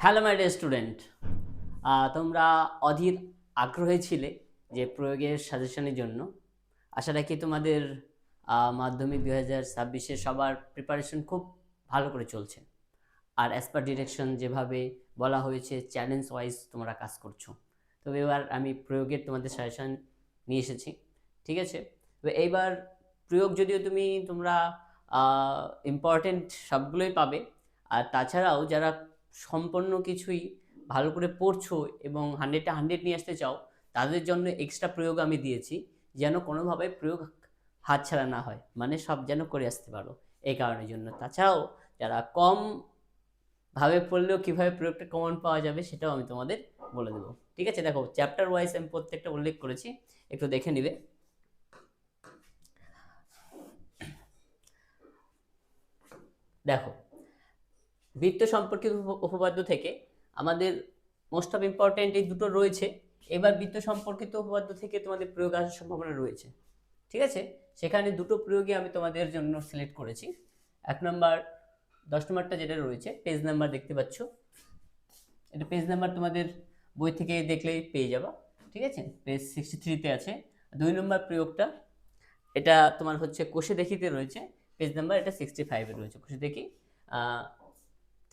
Hello my dear student, তোমরা অধীর আগ্রহী ছিলে যে প্রয়োগের সাজেশনের জন্য। আশা রাখি তোমাদের মাধ্যমিক 2026-এ সবার প্রিপারেশন খুব ভালো করে চলছে। আর অ্যাজ পার ডিরেকশন যেভাবে বলা হয়েছে চ্যালেঞ্জ ওয়াইজ তোমরা কাজ করছো। তবে এবার আমি প্রয়োগের তোমাদের সাজেশন নিয়ে এসেছি, ঠিক আছে? তবে এইবার প্রয়োগ যদিও তোমরা ইম্পর্টেন্ট সবগুলোই পাবে, আর তাছাড়াও যারা সম্পূর্ণ কিছুই ভালো করে পড়ছো এবং 100 নিয়ে আসতে চাও, তাদের জন্য এক্সট্রা প্রয়োগ আমি দিয়েছি, যেন কোনোভাবে প্রয়োগ হাতছাড়া না হয়, মানে সব যেন করে আসতে পারো এই কারণের জন্য। তাছাড়াও যারা কম ভাবে পড়লেও কিভাবে প্রয়োগটা কমন পাওয়া যাবে সেটাও আমি তোমাদের বলে দেবো, ঠিক আছে? দেখো, চ্যাপ্টার ওয়াইজ আমি প্রত্যেকটা উল্লেখ করেছি, একটু দেখে নিবে। দেখো, বৃত্ত সম্পর্কিত উপপাদ্য থেকে আমাদের মোস্ট অফ ইম্পর্টেন্ট এই দুটো রয়েছে। এবার বৃত্ত সম্পর্কিত উপপাদ্য থেকে তোমাদের প্রয়োগ আসার সম্ভাবনা রয়েছে, ঠিক আছে? সেখানে দুটো প্রয়োগে আমি তোমাদের জন্য সিলেক্ট করেছি। 1 নম্বর 10 নম্বরটা যেটা রয়েছে, পেজ নাম্বার দেখতে পাচ্ছ, এটা পেজ নাম্বার তোমাদের বই থেকে দেখলেই পেয়ে যাবা, ঠিক আছে? পেজ 63-তে আছে। 2 নম্বর প্রয়োগটা, এটা তোমার হচ্ছে কোষে দেখিতে রয়েছে, পেজ নাম্বার এটা 65-এ রয়েছে, কোষে দেখি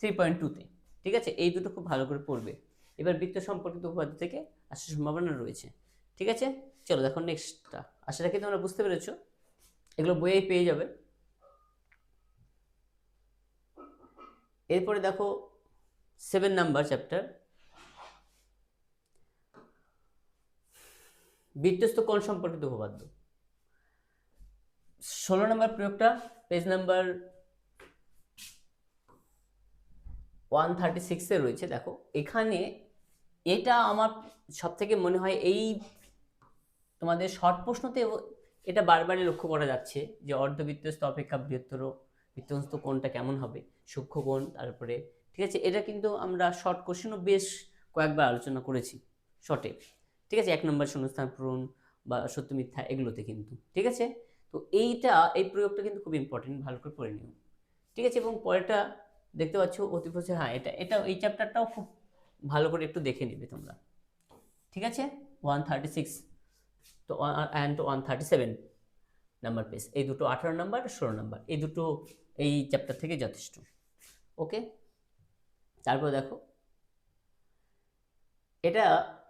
3.2-তে, ঠিক আছে? এই দুটো খুব ভালো করে পড়বে। এবার বৃত্ত সম্পর্কিত উপপাদ্য থেকে আসার সম্ভাবনা রয়েছে, ঠিক আছে? চলো দেখো নেক্সটটা। আশা রাখি তোমরা বুঝতে পেরেছো, এগুলো বইয়েই পেয়ে যাবে। এরপরে দেখো 7 নাম্বার চ্যাপ্টার, বৃত্তস্থ কোণ সম্পর্কিত উপপাদ্য। 16 নম্বর প্রয়োগটা পেজ নাম্বার 136-এ রয়েছে। দেখো এখানে এটা আমার সব থেকে মনে হয় এই তোমাদের শর্ট প্রশ্নতে এটা বারবারই লক্ষ্য করা যাচ্ছে যে অর্ধবৃত্তস্থ অপেক্ষা বৃহত্তর বৃত্তস্থ কোণটা কেমন হবে, সূক্ষ্ম কোণ, তারপরে, ঠিক আছে? এটা কিন্তু আমরা শর্ট কোশ্চেনও বেশ কয়েকবার আলোচনা করেছি শর্টে, ঠিক আছে? 1 নম্বর শূন্যস্থান পূরণ বা সত্য মিথ্যা এগুলোতে কিন্তু, ঠিক আছে? তো এই প্রয়োগটা কিন্তু খুব ইম্পর্টেন্ট, ভালো করে পড়ে নিও, ঠিক আছে? এবং পরেরটা দেখতে পাচ্ছ অতিপ্রচুর, হ্যাঁ এটা এই চ্যাপ্টারটাও খুব ভালো করে একটু দেখে নিবে তোমরা, ঠিক আছে? 136 তো অ্যান্ড 137 নাম্বার পেজ, এই দুটো 18 নাম্বার আর 16 নাম্বার, এই দুটো এই চ্যাপ্টার থেকে যথেষ্ট, ওকে? তারপর দেখো, এটা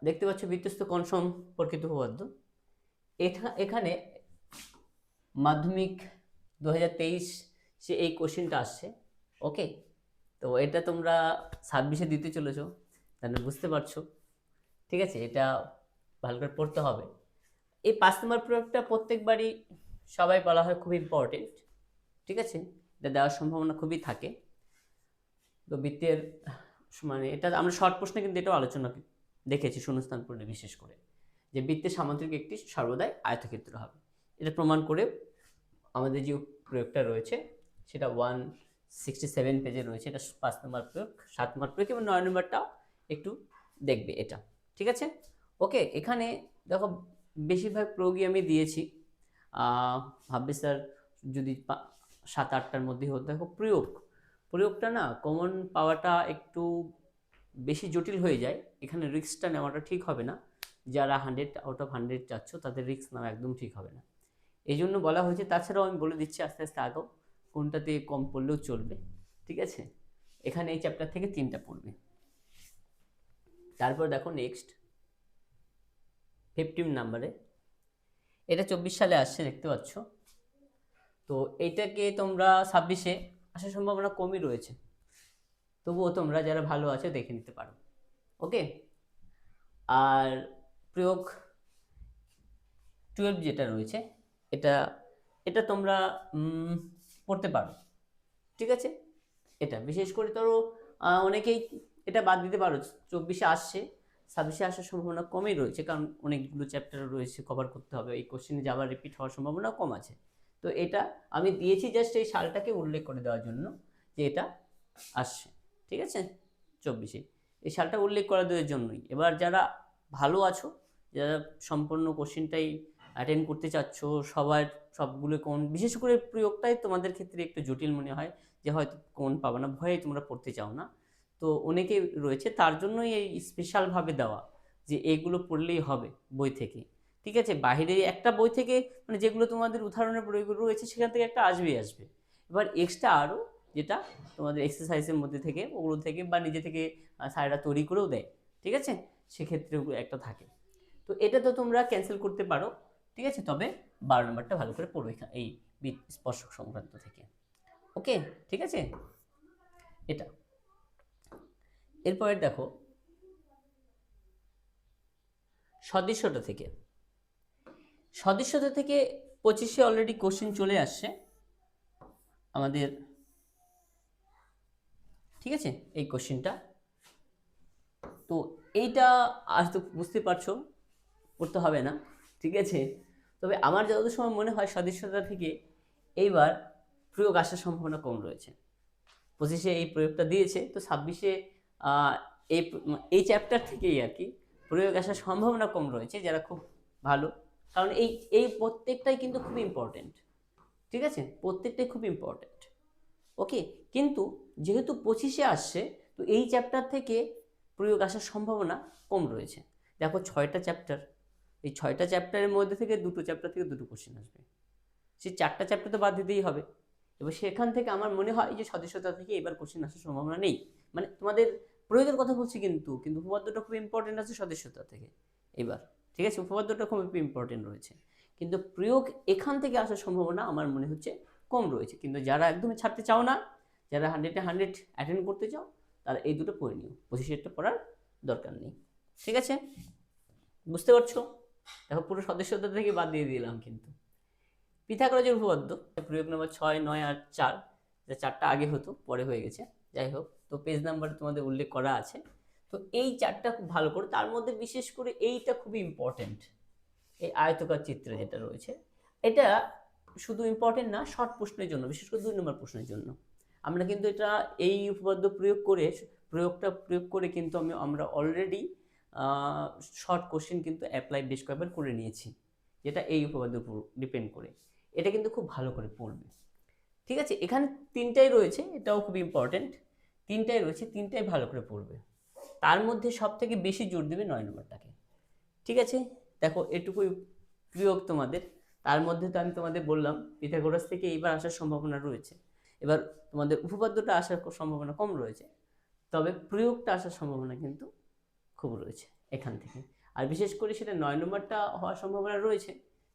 দেখতে পাচ্ছ বৃত্তস্থ কোণ সম্পর্কিত উপপাদ্য। এখানে মাধ্যমিক 2023 সে এই কোশ্চেনটা আসছে, ওকে? তো এটা তোমরা 26-এ দিতে চলেছো, তাহলে বুঝতে পারছো, ঠিক আছে? এটা ভালো করে পড়তে হবে। এই 5 নম্বর প্রয়োগটা প্রত্যেকবারই সবাই বলা হয় খুব ইম্পর্টেন্ট, ঠিক আছে? এটা দেওয়ার সম্ভাবনা খুবই থাকে। তো বৃত্তের মানে এটা আমরা শর্ট প্রশ্নে কিন্তু এটাও আলোচনা দেখেছি শূন্যস্থান পূরণে, বিশেষ করে যে বৃত্তের সামান্তরিক একটি সর্বদাই আয়তক্ষেত্র হবে। এটা প্রমাণ করে আমাদের যে প্রয়োগটা রয়েছে সেটা 167 পেজে রয়েছে, এটা 5 নম্বর প্রয়োগ। 7 নম্বর প্রয়োগ এবং 9 নম্বরটাও একটু দেখবে এটা, ঠিক আছে? ওকে, এখানে দেখো বেশিরভাগ প্রয়োগই আমি দিয়েছি। ভাববে স্যার যদি 7-8টার মধ্যে হতো। দেখো প্রয়োগটা না কমন পাওয়াটা একটু বেশি জটিল হয়ে যায়, এখানে রিস্কটা নেওয়াটা ঠিক হবে না। যারা 100 আউট অফ 100 চাচ্ছ তাদের রিস্ক নেওয়া একদম ঠিক হবে না, এই জন্য বলা হয়েছে। তাছাড়াও আমি বলে দিচ্ছি আস্তে আস্তে আগেও, কোনটাতে কম পড়লেও চলবে, ঠিক আছে? এখানে এই চ্যাপ্টার থেকে 3টা পড়বে। তারপর দেখো নেক্সট 15 নাম্বারে, এটা 24 সালে আসছে, দেখতে পাচ্ছ। তো এইটাকে তোমরা 26-এ আসার সম্ভাবনা কমই রয়েছে, তবুও তোমরা যারা ভালো আছে দেখে নিতে পারো, ওকে? আর প্রয়োগ 12 যেটা রয়েছে, এটা এটা তোমরা পড়তে পারো, ঠিক আছে? এটা বিশেষ করে ধরো অনেকেই এটা বাদ দিতে পারো, 24-এ আসছে, 26-এ আসার সম্ভাবনা কমই রয়েছে, কারণ অনেকগুলো চ্যাপ্টার রয়েছে কভার করতে হবে, এই কোশ্চেনে যে আবার রিপিট হওয়ার সম্ভাবনা কম আছে। তো এটা আমি দিয়েছি জাস্ট এই সালটাকে উল্লেখ করে দেওয়ার জন্য যে এটা আসছে, ঠিক আছে? 24-এ এই সালটা উল্লেখ করে দেওয়ার জন্যই। এবার যারা ভালো আছো, যারা সম্পূর্ণ কোশ্চেনটাই অ্যাটেন্ড করতে চাচ্ছ, সবার সবগুলো কোন, বিশেষ করে প্রয়োগটাই তোমাদের ক্ষেত্রে একটু জটিল মনে হয় যে হয়তো কোন পাবে না, ভয়ে তোমরা পড়তে চাও না, তো অনেকেই রয়েছে, তার জন্যই এই স্পেশালভাবে দেওয়া যে এগুলো পড়লেই হবে বই থেকে। ঠিক আছে, বাইরে একটা বই থেকে মানে যেগুলো তোমাদের উদাহরণের প্রয়োগ রয়েছে সেখান থেকে একটা আসবে। এবার এক্সট্রা আরও যেটা তোমাদের এক্সারসাইজের মধ্যে থেকে ওগুলো থেকে বা নিজে থেকে স্যারেরা তৈরি করেও দেয়, ঠিক আছে, সেক্ষেত্রে একটা থাকে। তো এটা তো তোমরা ক্যান্সেল করতে পারো, ঠিক আছে, তবে 12 নম্বরটা ভালো করে পড়ো এই স্পর্শক সংক্রান্ত থেকে। ওকে, ঠিক আছে, এটা। এরপরে দেখো সদৃশ্যতা থেকে। সদৃশ্যতা থেকে 25-এ অলরেডি কোশ্চেন চলে আসছে আমাদের, ঠিক আছে, এই কোশ্চেনটা। তো এইটা আজ তো বুঝতে পারছো করতে হবে না, ঠিক আছে, তবে আমার যতদূর সময় মনে হয় সদৃশ্যতা থেকে এইবার প্রয়োগ আসার সম্ভাবনা কম রয়েছে। 25-এ এই প্রয়োগটা দিয়েছে, তো 26-এ এই এই চ্যাপ্টার থেকেই আর কি প্রয়োগ আসার সম্ভাবনা কম রয়েছে, যারা খুব ভালো, কারণ এই এই প্রত্যেকটাই কিন্তু খুব ইম্পর্টেন্ট, ঠিক আছে, প্রত্যেকটাই খুব ইম্পর্টেন্ট। ওকে, কিন্তু যেহেতু 25-এ আসছে, তো এই চ্যাপ্টার থেকে প্রয়োগ আসার সম্ভাবনা কম রয়েছে। দেখো 6টা চ্যাপ্টার, এই 6টা চ্যাপ্টারের মধ্যে থেকে 2টো চ্যাপ্টার থেকে 2টো কোশ্চেন আসবে, সেই 4টা চ্যাপ্টার তো বাদ দিতেই হবে। এবার সেখান থেকে আমার মনে হয় যে সদস্যতা থেকে এবার কোশ্চেন আসার সম্ভাবনা নেই, মানে তোমাদের প্রয়োগের কথা বলছি, কিন্তু উপপাদ্যটা খুব ইম্পর্টেন্ট আছে সদস্যতা থেকে এবার, ঠিক আছে, উপপাদ্যটা খুব ইম্পর্টেন্ট রয়েছে, কিন্তু প্রয়োগ এখান থেকে আসার সম্ভাবনা আমার মনে হচ্ছে কম রয়েছে। কিন্তু যারা একদমই ছাড়তে চাও না, যারা 100-এ 100 অ্যাটেন্ড করতে চাও, তারা এই দুটো পড়ে নিও, 25-এরটা পড়ার দরকার নেই, ঠিক আছে, বুঝতে পারছো? দেখো পুরো সদস্যতা থেকে বাদ দিয়ে দিলাম, কিন্তু পিথাগোরাসের উপপাদ্য প্রয়োগ নম্বর 6, 9 আর 4, যা 4টা আগে হতো পরে হয়ে গেছে, যাই হোক, তো পেজ নাম্বার তোমাদের উল্লেখ করা আছে। তো এই 4টা খুব ভালো করে, তার মধ্যে বিশেষ করে এইটা খুবই ইম্পর্টেন্ট, এই আয়তকার চিত্র যেটা রয়েছে, এটা শুধু ইম্পর্টেন্ট না, শর্ট প্রশ্নের জন্য, বিশেষ করে 2 নম্বর প্রশ্নের জন্য আমরা কিন্তু এটা এই উপপাদ্য প্রয়োগ করে কিন্তু আমরা অলরেডি শর্ট কোশ্চেন কিন্তু অ্যাপ্লাই বেশ কয়েকবার করে নিয়েছি, যেটা এই উপপাদ্যের উপর ডিপেন্ড করে। এটা কিন্তু খুব ভালো করে পড়বে, ঠিক আছে, এখানে 3টাই রয়েছে, এটাও খুব ইম্পর্টেন্ট, 3টাই রয়েছে, 3টাই ভালো করে পড়বে। তার মধ্যে সব থেকে বেশি জোর দেবে 9 নম্বরটাকে, ঠিক আছে। দেখো এটুকুই প্রয়োগ তোমাদের, তার মধ্যে তো আমি তোমাদের বললাম পিথাগোরাস থেকে এইবার আসার সম্ভাবনা রয়েছে, এবার তোমাদের উপপাদ্যটা আসার সম্ভাবনা কম রয়েছে, তবে প্রয়োগটা আসার সম্ভাবনা কিন্তু খুব রয়েছে এখান থেকে, আর বিশেষ করে সেটা 9 নম্বরটা হওয়ার সম্ভাবনা রয়েছে,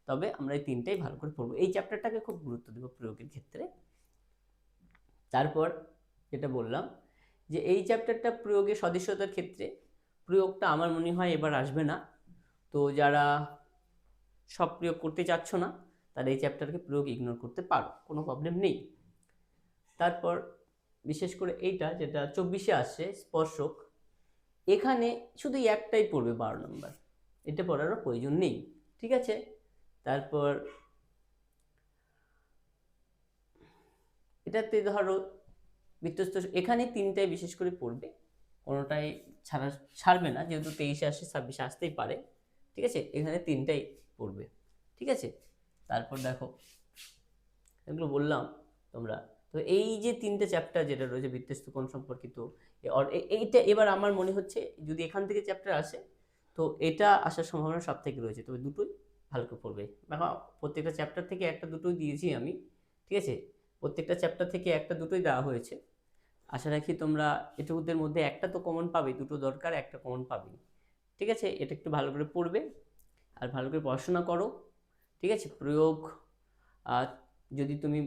তবে আমরা এই 3টাই ভালো করে পড়বো, এই চ্যাপ্টারটাকে খুব গুরুত্ব দেবো প্রয়োগের ক্ষেত্রে। তারপর যেটা বললাম যে এই চ্যাপ্টারটা প্রয়োগে সদস্যতার ক্ষেত্রে প্রয়োগটা আমার মনে হয় এবার আসবে না, তো যারা সব প্রয়োগ করতে চাচ্ছ না তারা এই চ্যাপ্টারকে প্রয়োগ ইগনোর করতে পারো, কোনো প্রবলেম নেই। তারপর বিশেষ করে এইটা যেটা 24-এ আসছে স্পর্শক, এখানে শুধু একটাই পড়বে 12 নম্বর, এটা পড়ারও প্রয়োজন নেই, ঠিক আছে। তারপর এটাতে ধরো বৃত্তস্থ, এখানে 3টাই বিশেষ করে পড়বে, কোনোটাই ছাড়বে না, যেহেতু 23-এ আসে 26-এ আসতেই পারে, ঠিক আছে, এখানে 3টাই পড়বে, ঠিক আছে। তারপর দেখো এগুলো বললাম তোমরা, তো এই যে 3টে চ্যাপ্টার যেটা রয়েছে বৃত্তস্থ কোণ সম্পর্কিত, এইটা এবার আমার মনে হচ্ছে যদি এখান থেকে চ্যাপ্টার আসে তো এটা আসার সম্ভাবনা সব থেকে রয়েছে, তবে দুটোই ভালো করে পড়বে। দেখো প্রত্যেকটা চ্যাপ্টার থেকে একটা দুটোই দিয়েছি আমি, ঠিক আছে, প্রত্যেকটা চ্যাপ্টার থেকে একটা দুটোই দেওয়া হয়েছে, আশা রাখি তোমরা এটুকুদের মধ্যে একটা তো কমন পাবে, দুটো দরকার, একটা কমন পাবে, ঠিক আছে, এটা একটু ভালো করে পড়বে আর ভালো করে পড়াশোনা করো, ঠিক আছে। প্রয়োগ যদি তুমি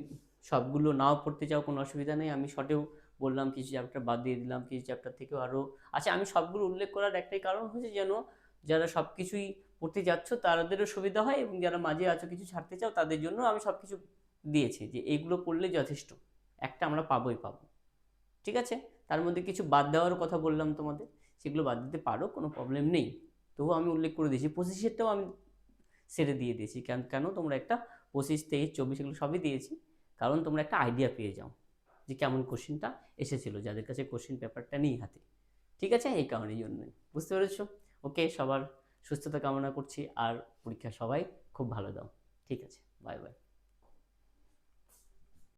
সবগুলো নাও পড়তে চাও কোনো অসুবিধা নেই, আমি শর্টেও বললাম, কিছু চ্যাপ্টার বাদ দিয়ে দিলাম, কিছু চ্যাপ্টার থেকেও আরও আচ্ছা, আমি সবগুলো উল্লেখ করার একটাই কারণ হচ্ছে যেন যারা সব কিছুই পড়তে যাচ্ছ তাদেরও সুবিধা হয়, এবং যারা মাঝে আছো কিছু ছাড়তে চাও তাদের জন্য আমি সব কিছু দিয়েছি, যে এইগুলো পড়লে যথেষ্ট, একটা আমরা পাবোই পাবো, ঠিক আছে। তার মধ্যে কিছু বাদ দেওয়ার কথা বললাম তোমাদের, সেগুলো বাদ দিতে পারো, কোনো প্রবলেম নেই, তবুও আমি উল্লেখ করে দিয়েছি। 25-এরটাও আমি সেরে দিয়ে দিয়েছি, কেন তোমরা একটা 25, 23, 24 এগুলো সবই দিয়েছি, কারণ তোমরা একটা আইডিয়া পেয়ে যাও যে কেমন কোশ্চেনটা এসেছিলো যাদের কাছে কোশ্চেন পেপারটা নেই হাতে, ঠিক আছে, এই কারণের জন্যই, বুঝতে পেরেছো? ওকে, সবার সুস্থতা কামনা করছি, আর পরীক্ষা সবাই খুব ভালো দাও, ঠিক আছে, বাই বাই।